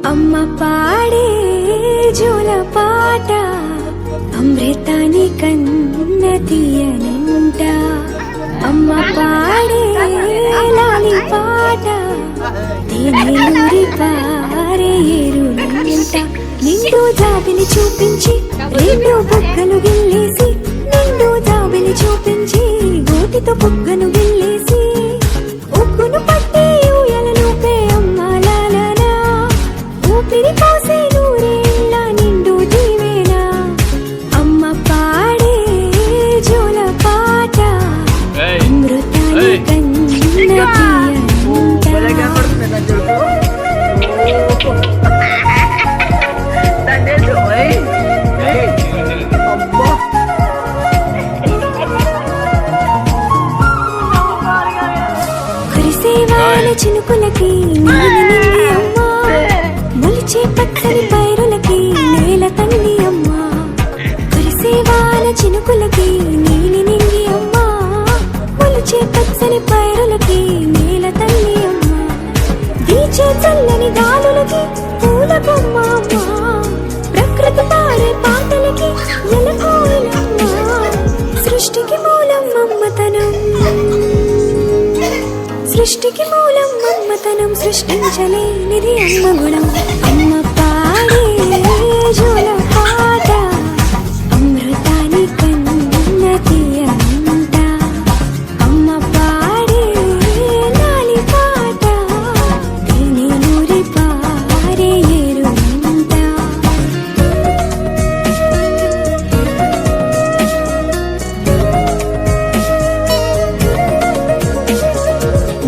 అమ్మ పాడే జోల పాట అమృతాని కన్న తీయనంట. అమ్మ పాడే లాలి పాట తేనెలూరి పారే ఏరునంట. నిండు జాబిలి చూపించి రెండు బుగ్గలు గిల్లేసి, నిండు జాబిలి చూపించి గోటితో బుగ్గను గిల్లేసి, ఉగ్గును పట్టి ఊయలలోపే అమ్మ లాలనా, ఊపిరి పోసే నూరేళ్ళ నిండు దీవేనా. అమ్మ పాడే జోల పాట అమృతాని కన్న తీయనంట. కురిసేవాల చినుకులకి నీలి నిండి అమ్మ, మొలిచే పచ్చని పైరులకి నేల తల్లి అమ్మ. కురిసేవాల చినుకులకి నీలి నిండి అమ్మ, మొలిచే పచ్చని పైరులకి నేల తల్లి అమ్మ. వీచే చల్లని గాలులకి పూల బొమ్మ అమ్మ, ప్రకృతి పాడే పాటలకి ఎలకోయిలమ్మ. సృష్టికి మూలం మమ్మతనం, సృష్టికి మూలం మమ్మతనం, సృష్టించలేనిది అమ్మ గుణం. అమ్మ పాడే జోల పాట అమృతాని కన్న తీయనంట. అమ్మ పాడే లాలి పాట తేనెలూరి పారే ఏరునంట.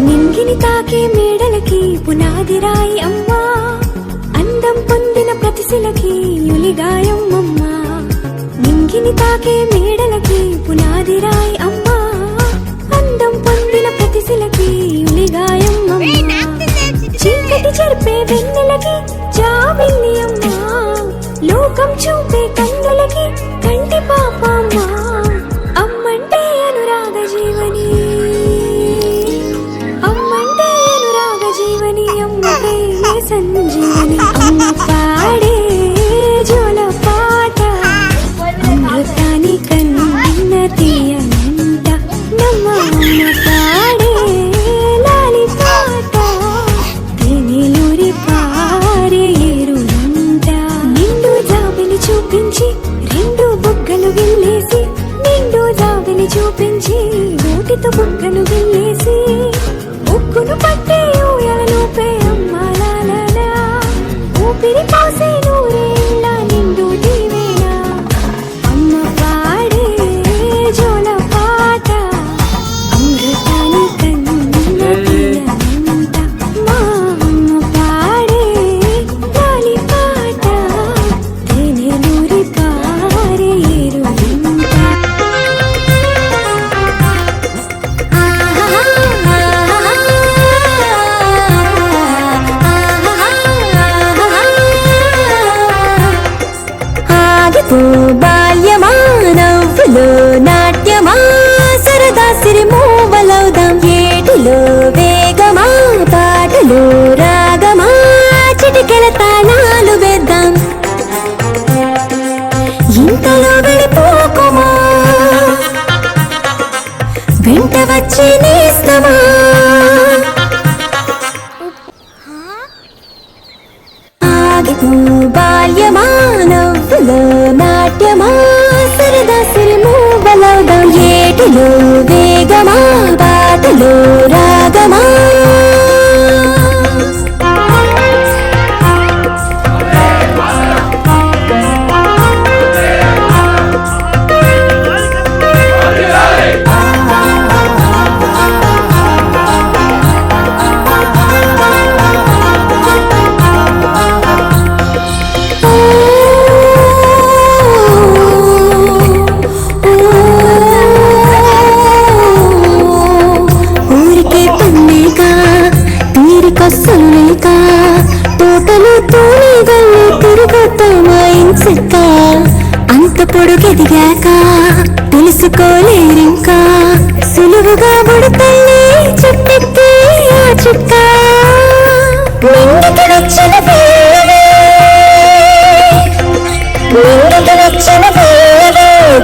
నింగిని తాకే మేడలకి పునాది రాయి అమ్మా, అందం పొందిన ప్రతిశిలకి యులిగాయం అమ్మా. నింగిని తాకే మేడలకి పునాది రాయి అమ్మా, అందం పొందిన ప్రతిశిలకి యులిగాయం అమ్మా. చీకటి చెరిపే వెన్నెలకి జాబిల్లి అమ్మా, లోకం చూపే కన్నులకి కంటి పాప అమ్మా. అమ్మంటే అనురాగ జీవని, అమ్మంటే అనురాగ జీవని, అమ్మ ప్రేమే సంజీవని. అమ్మ పాడే జోల పాట అమృతాని కన్న తీయనంట. నమ్మ అమ్మ పాడే లాలి పాట తేనెలూరి పారే ఏరునంట. నిండు జాబిలి చూపించి రెండు బుగ్గలు గిల్లేసి, నిండు జాబిలి చూపించి గోటితో బుగ్గను గిల్లేసి, ఉక్కును పట్టి ఊయలలోపే అమ్మ లాలనా, ఊపిరి పోసే నూరేళ్ళ నిండు దీవేనా. అమ్మ పాడే జోల పాట అమృతాని కన్న తీయనంట. మా అమ్మ పాడే లాలి పాట తేనెలూరి పారే ఏరునంట. ఆగిపో బాల్యమా నవ్వులో నాట్యమా, సరదా సిరి మూవలవుదాం ఏటిలో వేగమా, పాటలో రాగమా, చిటికెల తాళాలు వేద్దాం. ఇంతలో వెళ్ళిపోకుమా, వెంట వచ్చి నేస్తమా. ఆగిపో బాల్యమా నవ్వులో నాట్యమా, సరదా సిరి మూవలవుదాం ఏటిలో వేగమా, పాటలో రాగమా. తోటలు తోలిగల్లి తిరుగుతామాయించక, అంత పొడుగెదిగాక తెలుసుకోలేరింకా, సులువుగా బుడతల్లి చుట్టెత్తి ఆ చుక్క నిండికి వచ్చిన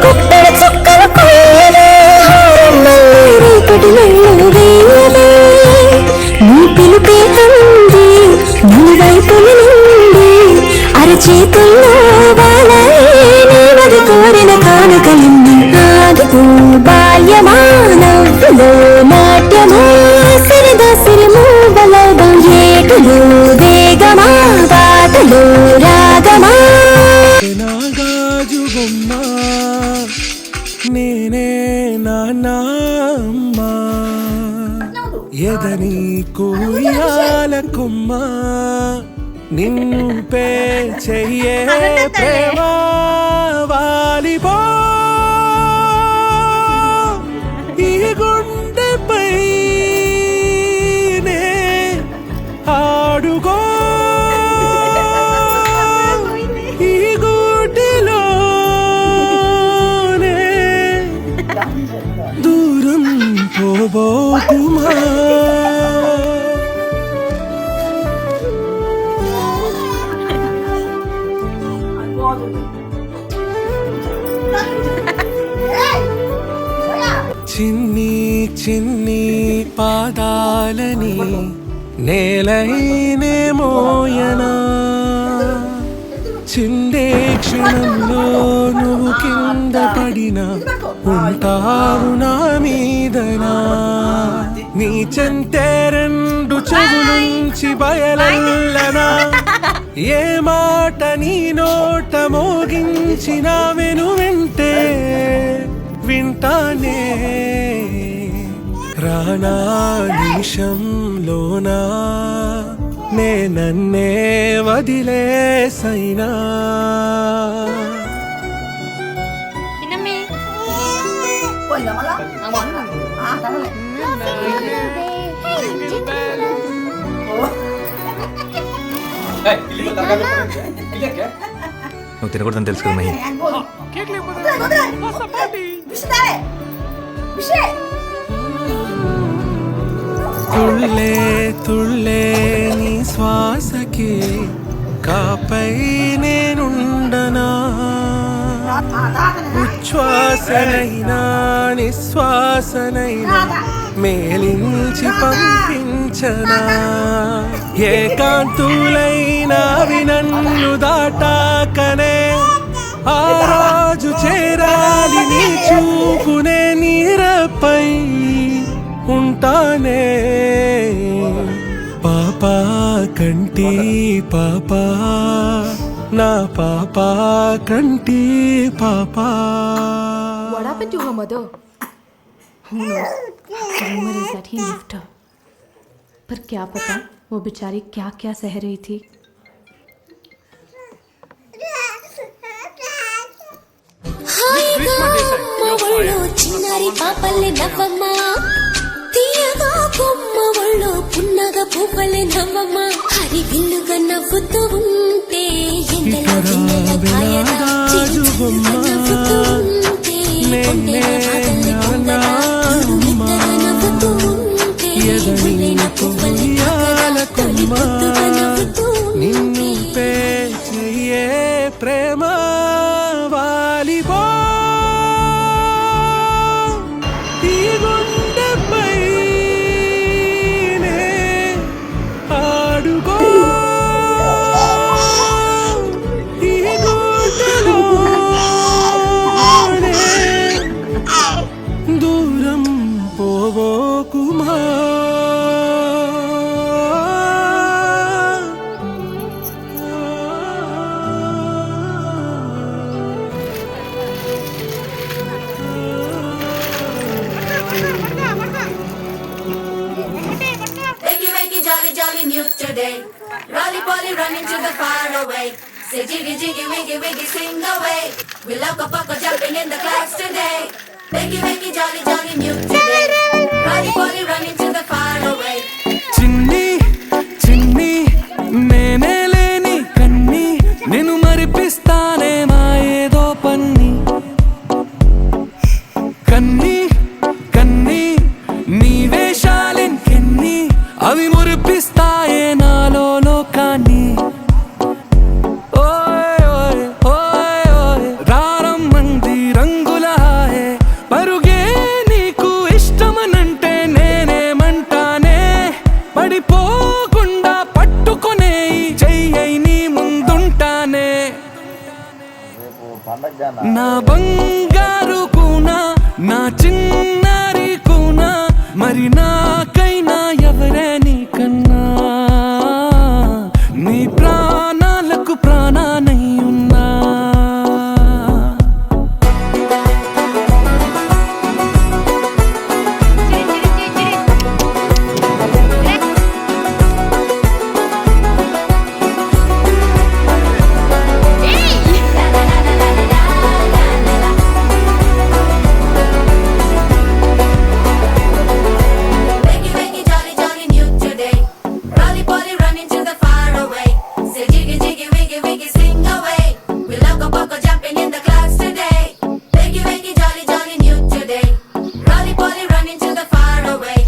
కుప్పెడ చుక్కలు కొయ్యలే రేపటి మెళ్ళు వేయలే నీ పిలుపే అంది నీ వైపుల నుండి అరచేతుల్లో వాలే నీవది కోరిన కానుకలింది ఆగిపో బాల్యమా నవ్వులో నాట్యమా సరదా సిరము బలదా ఏటులో వేగమా పాటలో రాగమా నాగాజు బొమ్మ నేనే నాన్నమ్మ ఎదని కూయాల కొమ్మ నింపే చెయ్యే ప్రేమ వాలిపో ఈ గుండెపై నే ఆడుకో ఈ గుడిలోనే దూరం పోబోకుమా చిన్ని చిన్ని పాదాలని నేలైనే మోయనా చిందే క్షణంలో నువ్వు కింద పడినా ఉంటావు నా మీదనా నీ చెంతే రెండు చెవులుంచి బయలల్లనా ఏ మాట నీ నోట మోగించిన వెను వింటే వింటానే రానా నిమిషంలోనా నే నన్నే వదిలేసైనా నువ్వు తినకూడదని తెలుసు కదా మహి. తుళ్ళే తుళ్ళే నీ శ్వాసకి కాపై నేనుండనా ఉచ్ఛ్వాసనైనా నిశ్వాసనైనా మేలించి పంపించనా ఏకాంతులైనవి నన్ను దాటాకనే ఆ రాజు చేరాలి నీ చూపునే నీరపై ఉంటానే పాపా కంటి పాపా నా పాపా కంటి పాపా. What happened to her mother? Who knows? Rumor is that he left her. पर क्या पता वो बेचारी क्या क्या सह रही थी. చిన్నారి పాపల్లె నవ్వమ్మ తీయగా కొమ్మ ఒళ్ళో పున్నగ పువ్వలే నవ్వమ్మ హరి విల్లుగా నవ్వుతూ ఉంటే ఎండల చిన్నల కాయగా చిరుచల్లుగా నవ్వుతూ ఉంటే కొండెల పాదల్లె కొండగా తురుమిద్దగా నవ్వుతూ ఉంటే పుల్లెన పువ్వలే తాకగా తొలి పొద్దుగా నవ్వుతూ నిన్నుపే చెయ్యే ప్రేమ వాలిపో ఈ గుండెపై నే ఆడుకో ఈ గుండెలోనే దూరం పోవోకుమా. Jolly, jolly new today. Rolly polly running to the far away. Say jiggy, jiggy, wiggy, wiggy, sing away. We love a pucker jumping in the class today. Wakey, wakey, jolly, jolly new today. Rolly polly running to the far away. చిన్ని చిన్ని నేనే లేని కన్ని నేను మరిపిస్తానే మా ఏదో పన్ని కన్ని కన్ని నీ వేషాలెంకెన్ని అవి మురిపిస్తాయే నాలో లోకాన్ని. ఓయ్ ఓయ్ ఓయ్ ఓయ్ రారమ్మంది రంగుల నా బంగారు కూనా నా చిన్నారి కూనా మరి నాకైనా ఎవరే నీకన్నా నీ ప్రాణాలకు ప్రాణానై ఉన్నా Wakey, wakey, jolly, jolly, new today. Rolly poly, running to the far away. Say jiggy, jiggy, wiggy, wiggy, sing away. We loco poco jumping in the clouds today. Wakey, wakey, jolly, jolly, new today. Rolly poly, running to the far away.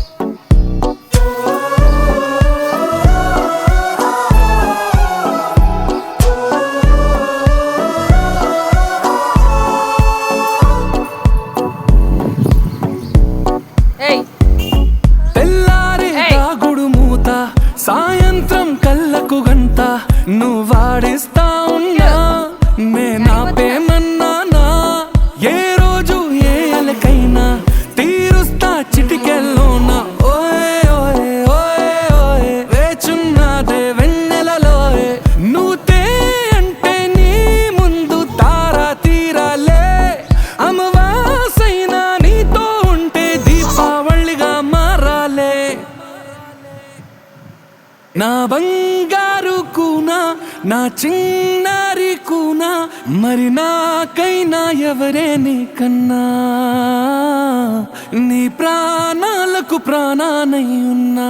తెల్లారే తాగుడు మూత సాయంత్రం కళ్ళకు గంట నువ్వాడిస్తా ఉన్నా నేనాపేమన్నానా ఏ రోజు ఏ అలకైనా తీరుస్తా చిటికెల్లోనా ఓయే ఓయే ఓయే ఓయే వేచున్నదే వెన్నెలలోయే నువ్వుతే అంటే నీ ముందు తారా తీరాలే అమవాసైనా నీతో ఉంటే దీపావళిగా మారాలే నా బంగారు కూనా నా చిన్నారి కూనా మరి నాకైనా ఎవరే నీకన్నా నీ ప్రాణాలకు ప్రాణానై ఉన్నా